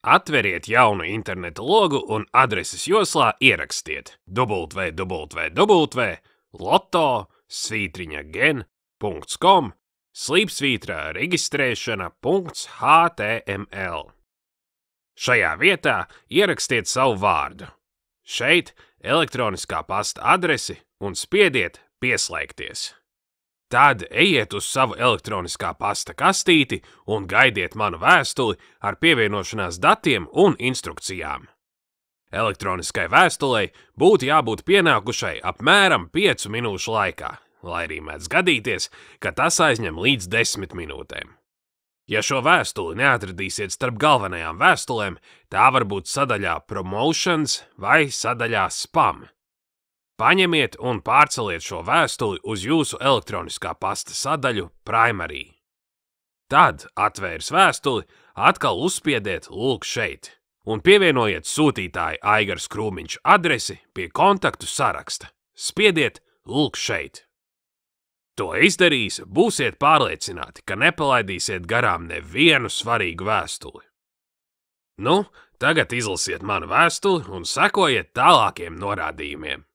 Atveriet jaunu interneta logu un adreses joslā ierakstiet www.lotto-reģistrēšana.html. Šajā vietā ierakstiet savu vārdu. Šeit elektroniskā pasta adresi un spiediet pieslēgties. Tad ejiet uz savu elektroniskā pasta kastīti un gaidiet manu vēstuli ar pievienošanās datiem un instrukcijām. Elektroniskai vēstulei būtu jābūt pienākušai apmēram 5 minūšu laikā, lai arī mēdz gadīties, ka tas aizņem līdz 10 minūtēm. Ja šo vēstuli neatradīsiet starp galvenajām vēstulēm, tā var būt sadaļā Promotions vai sadaļā Spam. Paņemiet un pārceliet šo vēstuli uz jūsu elektroniskā pasta sadaļu Primary. Tad, atvērs vēstuli, atkal uzspiediet lūk šeit un pievienojiet sūtītāja Aigars Krūmiņš adresi pie kontaktu saraksta. Spiediet lūk šeit. To izdarīs, būsiet pārliecināti, ka nepalaidīsiet garām nevienu svarīgu vēstuli. Nu, tagad izlasiet manu vēstuli un sekojiet tālākiem norādījumiem.